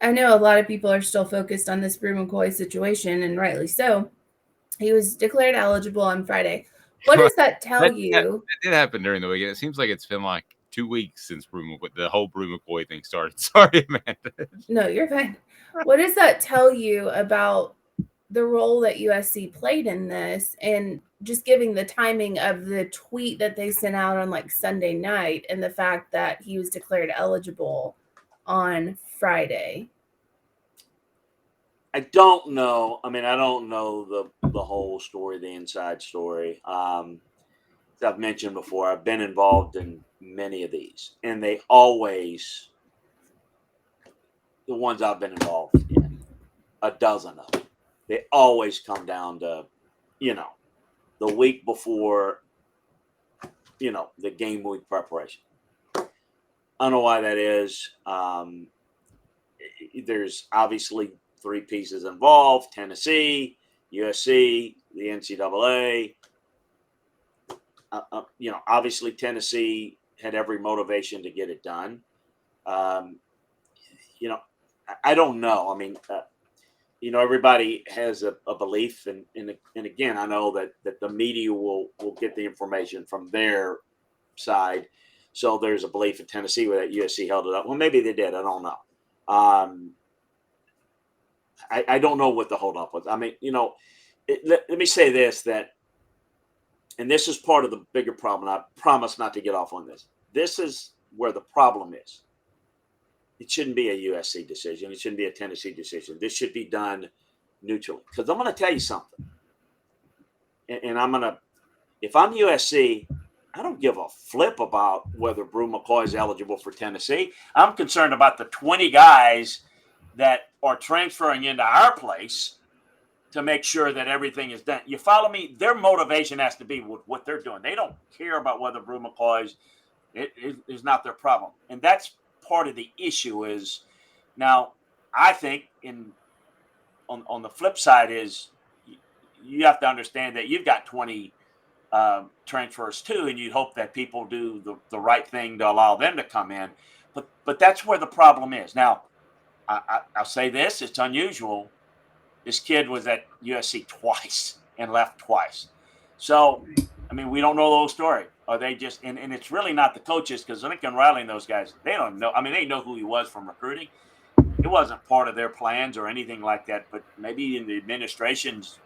I know a lot of people are still focused on this Bru McCoy situation, and rightly so. He was declared eligible on Friday. What does that tell That you? did happen during the weekend. It seems like it's been like 2 weeks since the whole Bru McCoy thing started. Sorry, Amanda. No, you're fine. What does that tell you about the role that USC played in this, and just giving the timing of the tweet that they sent out on like Sunday night and the fact that he was declared eligible on Friday? I don't know. I mean, I don't know the whole story, the inside story. As I've mentioned before, I've been involved in many of these, and they always, the ones I've been involved in, a dozen of them, they always come down to, you know, the week before, the game week preparation. I don't know why that is. There's obviously three pieces involved: Tennessee, USC, the NCAA. Obviously Tennessee had every motivation to get it done. Um, I don't know. I mean, everybody has a belief, and again, I know that the media will get the information from their side. So there's a belief in Tennessee where that USC held it up. Well, maybe they did. I don't know. I don't know what the holdup was. I mean, let me say this, and this is part of the bigger problem. I promise not to get off on this. This is where the problem is. It shouldn't be a USC decision. It shouldn't be a Tennessee decision. This should be done neutrally. Because I'm going to tell you something. And if I'm USC, I don't give a flip about whether Bru McCoy is eligible for Tennessee. I'm concerned about the 20 guys that are transferring into our place to make sure that everything is done. You follow me? Their motivation has to be with what they're doing. They don't care about whether Bru McCoy's is not their problem. And that's part of the issue is now I think on the flip side is you have to understand that you've got 20 transfers too, and you'd hope that people do the right thing to allow them to come in. But that's where the problem is. Now, I'll say this, it's unusual. This kid was at USC twice and left twice. So, I mean, we don't know the whole story. Are they just, and it's really not the coaches because Lincoln Riley and those guys, they don't know. I mean, they know who he was from recruiting. It wasn't part of their plans or anything like that, but maybe in the administration's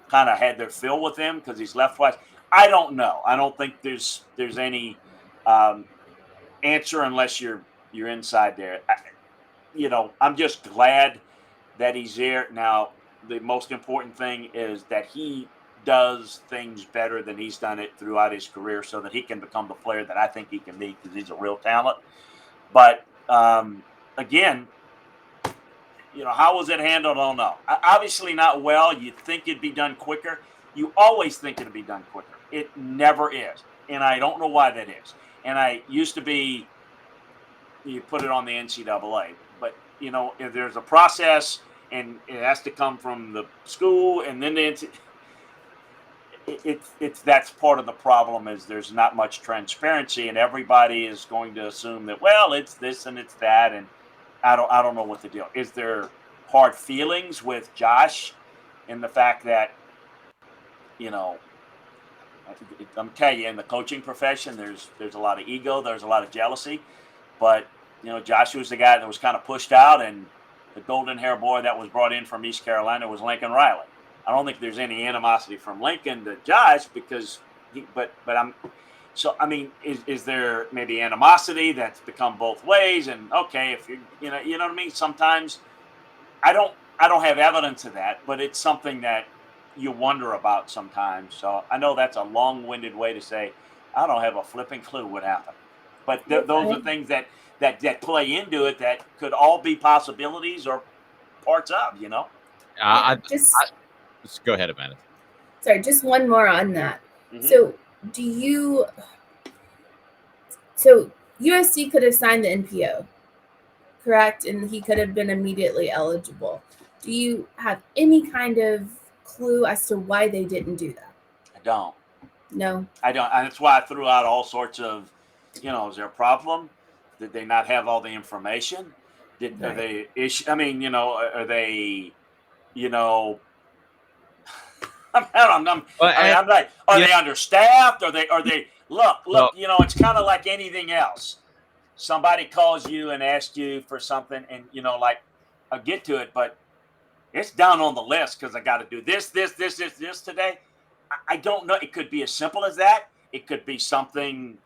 kind of had their fill with him because he's left twice. I don't know. I don't think there's any answer unless you're inside there. I'm just glad that he's there. Now, the most important thing is that he does things better than he's done it throughout his career so that he can become the player that I think he can be because he's a real talent. But again, how was it handled? I don't know. Obviously not well. You'd think it'd be done quicker. You always think it'd be done quicker. It never is. And I don't know why that is. And I used to be, you put it on the NCAA. But, if there's a process and it has to come from the school and then the it's that's part of the problem is there's not much transparency and everybody is going to assume that, well, it's this and it's that. And I don't know what the deal is. There hard feelings with Josh in the fact that, I'm telling you, in the coaching profession, there's a lot of ego, there's a lot of jealousy, but Josh was the guy that was kind of pushed out, and the golden hair boy that was brought in from East Carolina was Lincoln Riley. I don't think there's any animosity from Lincoln to Josh because, but I'm. So I mean, is there maybe animosity that's become both ways? And okay, if you know what I mean. Sometimes I don't have evidence of that, but it's something that you wonder about sometimes. So I know that's a long-winded way to say I don't have a flipping clue what happened, but those are things that play into it that could all be possibilities or parts of. Yeah, Just go ahead, Amanda. sorry, just one more on that. Mm-hmm. So, do you? So USC could have signed the NPO, correct? And he could have been immediately eligible. Do you have any kind of clue as to why they didn't do that? I don't. No. I don't. And that's why I threw out all sorts of, is there a problem? Did they not have all the information? Are they I mean, are they, I'm like, are they understaffed? Are they look, Well, it's kind of like anything else. Somebody calls you and asks you for something, and like, I'll get to it, but it's down on the list because I got to do this today. I don't know. It could be as simple as that. It could be something,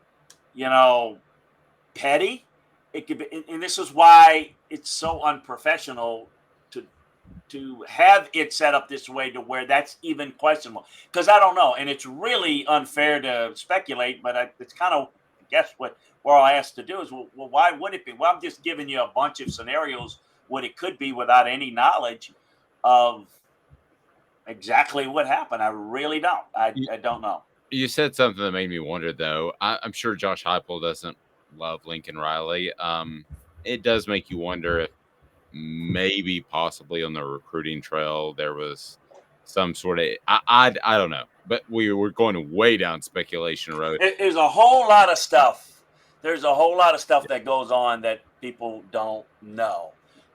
petty. It could be, and this is why it's so unprofessional to have it set up this way to where that's even questionable. Because I don't know, and it's really unfair to speculate. But it's kind of, I guess, what we're all asked to do is, well, why would it be? Well, I'm just giving you a bunch of scenarios what it could be without any knowledge of exactly what happened. I really don't. I don't know. You said something that made me wonder, though. I'm sure Josh Heupel doesn't love Lincoln Riley. It does make you wonder if maybe possibly on the recruiting trail there was some sort of I don't know, but we're going way down speculation road. There's a whole lot of stuff. There's a whole lot of stuff that goes on that people don't know.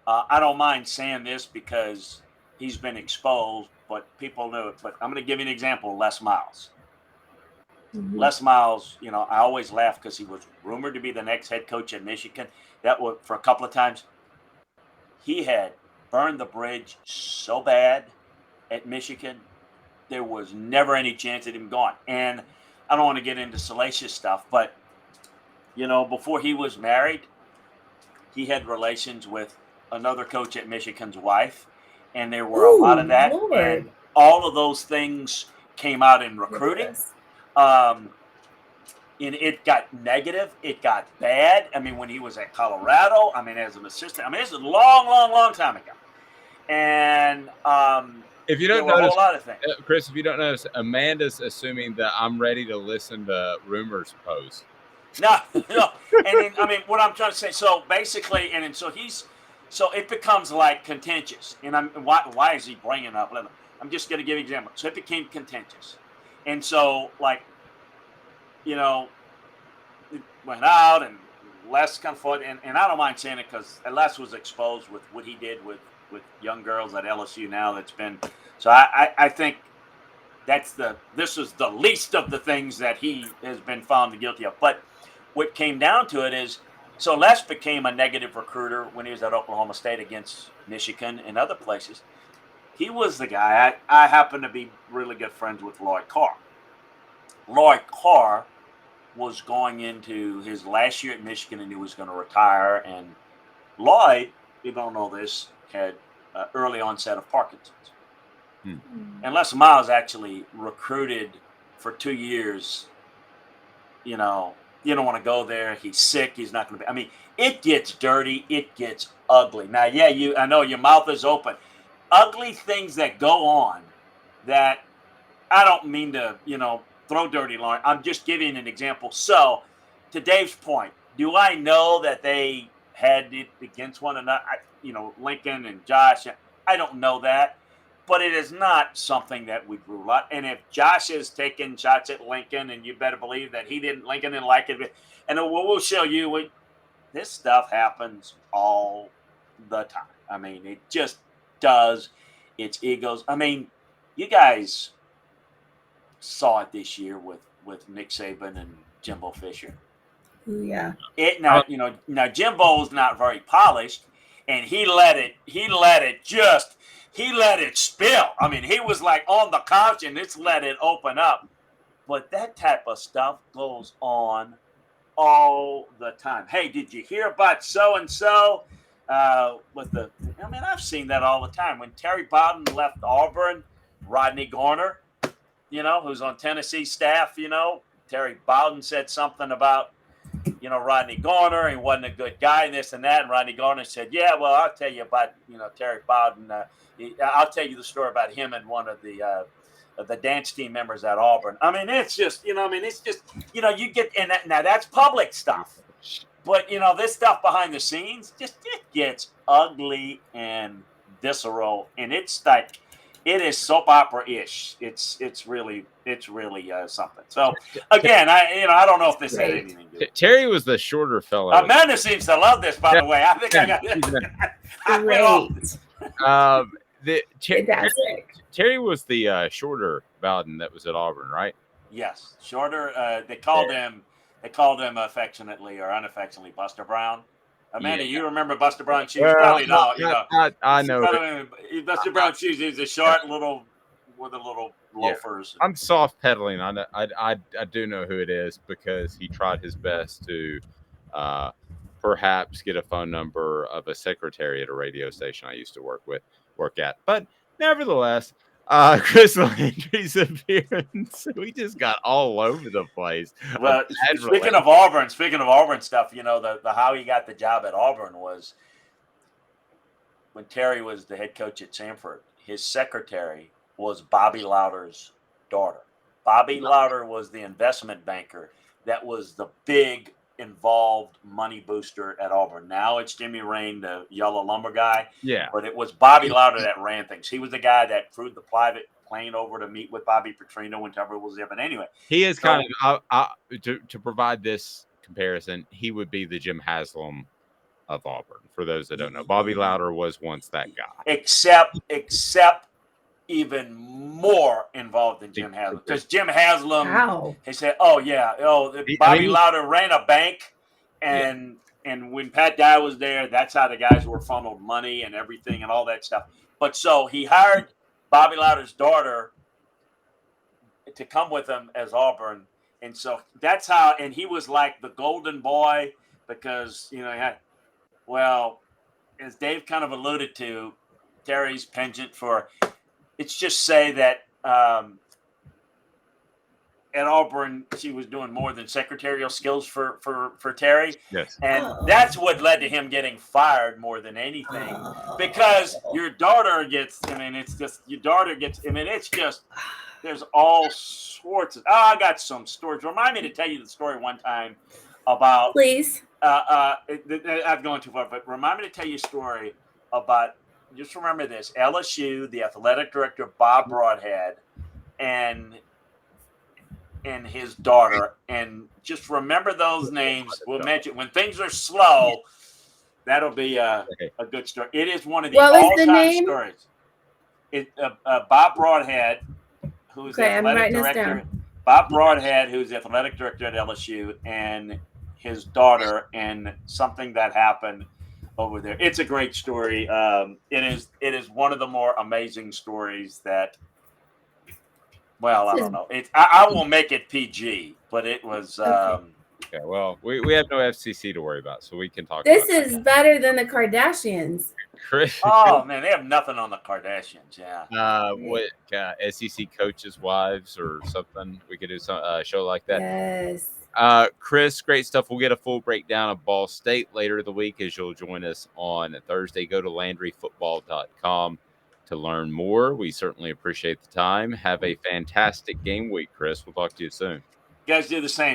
I don't mind saying this because he's been exposed, but people knew it. But I'm going to give you an example. Les Miles. Mm-hmm. Les Miles, I always laugh because he was rumored to be the next head coach at Michigan. That was for a couple of times. He had burned the bridge so bad at Michigan, there was never any chance of him going. And I don't want to get into salacious stuff, but before he was married, he had relations with another coach at Michigan's wife, and there were a lot of that. Lord. And all of those things came out in recruiting. And it got negative. It got bad. I mean, when he was at Colorado, as an assistant, this is a long, long, long time ago. And if you don't notice, a whole lot of things. Chris, if you don't notice, Amanda's assuming that I'm ready to listen to rumors post. No. And then, what I'm trying to say, so basically, so it becomes like contentious. And why is he bringing up? I'm just going to give you an example. So it became contentious. And so, like, it went out and Les kind of fought. And I don't mind saying it because Les was exposed with what he did with young girls at LSU now. That's been, so I think this is the least of the things that he has been found guilty of. But what came down to it is, so Les became a negative recruiter when he was at Oklahoma State against Michigan and other places. He was the guy. I happen to be really good friends with Lloyd Carr. Lloyd Carr was going into his last year at Michigan and he was going to retire. And Lloyd, you don't know this, had early onset of Parkinson's. And Les Miles actually recruited for 2 years. You don't want to go there. He's sick. He's not going to be. It gets dirty. It gets ugly. Now, I know your mouth is open. Ugly things that go on that I don't mean to, throw dirty line. I'm just giving an example. So, to Dave's point, do I know that they had it against one another? Lincoln and Josh. I don't know that, but it is not something that we rule out. And if Josh is taking shots at Lincoln, and you better believe that Lincoln didn't like it, and we'll show you, this stuff happens all the time. It just does. It's egos. You guys saw it this year with Nick Saban and Jimbo Fisher. Yeah. Now Jimbo's not very polished, and he let it spill. He was like on the couch and it's let it open up. But that type of stuff goes on all the time. Hey, did you hear about so-and-so? I've seen that all the time. When Terry Bowden left Auburn, Rodney Garner, who's on Tennessee's staff, Terry Bowden said something about, Rodney Garner. He wasn't a good guy and this and that. And Rodney Garner said, yeah, well, I'll tell you about, Terry Bowden. I'll tell you the story about him and one of the dance team members at Auburn. It's just, it's just, you get, and now that's public stuff. But, this stuff behind the scenes, it gets ugly and visceral. And it's like, It is soap opera-ish. It's really something. So again, I don't know if this had anything to do. Terry was the shorter fellow. Amanda seems to love this, by the way. I think I got great. Terry was the shorter Bowden that was at Auburn, right? Yes, shorter. They called him affectionately or unaffectionately Buster Brown. Amanda, you remember Buster Brown shoes? Well, Probably not. I know. Buster Brown shoes. He's a short little with a little loafers. I'm soft pedaling. I do know who it is because he tried his best to perhaps get a phone number of a secretary at a radio station I used to work at. But nevertheless, Chris Landry's appearance, we just got all over the place. Well, speaking of Auburn stuff, the how he got the job at Auburn was when Terry was the head coach at Samford. His secretary was Bobby Louder's daughter. Bobby Louder was the investment banker that was the big involved money booster at Auburn. Now it's Jimmy Rain, the yellow lumber guy. Yeah. But it was Bobby Louder that ran things. He was the guy that flew the private plane over to meet with Bobby Petrino when Tupper was there. But anyway. He is kind of, to provide this comparison, he would be the Jim Haslam of Auburn. For those that don't know, Bobby Louder was once that guy. Except even more involved than Jim Haslam. Because Jim Haslam, he said, Bobby Louder ran a bank, and when Pat Dye was there, that's how the guys were funneled money and everything and all that stuff. But so he hired Bobby Louder's daughter to come with him as Auburn. And so that's how, and he was like the golden boy because, as Dave kind of alluded to, Terry's penchant for, let's just say that at Auburn, she was doing more than secretarial skills for Terry. Yes. And that's what led to him getting fired more than anything. Because your daughter gets, it's just, there's all sorts of, I got some stories. Remind me to tell you the story one time about. Please. I've gone too far, but remind me to tell you a story about, just remember this, LSU, the athletic director, Bob Broadhead, and his daughter, and just remember those names. We'll mention when things are slow. That'll be a good story. It is one of the all-time stories. Bob Broadhead, who's the athletic director. Bob Broadhead, who's the athletic director at LSU, and his daughter, and something that happened over there. It's a great story. It is one of the more amazing stories that. Well, I don't know. I will make it PG, but it was. Okay, well, we have no FCC to worry about, so we can talk. This is better than the Kardashians. Oh man, they have nothing on the Kardashians. Yeah. What SEC coaches' wives or something? We could do some show like that. Yes. Chris, great stuff. We'll get a full breakdown of Ball State later in the week as you'll join us on Thursday. Go to LandryFootball.com to learn more. We certainly appreciate the time. Have a fantastic game week, Chris. We'll talk to you soon. You guys do the same.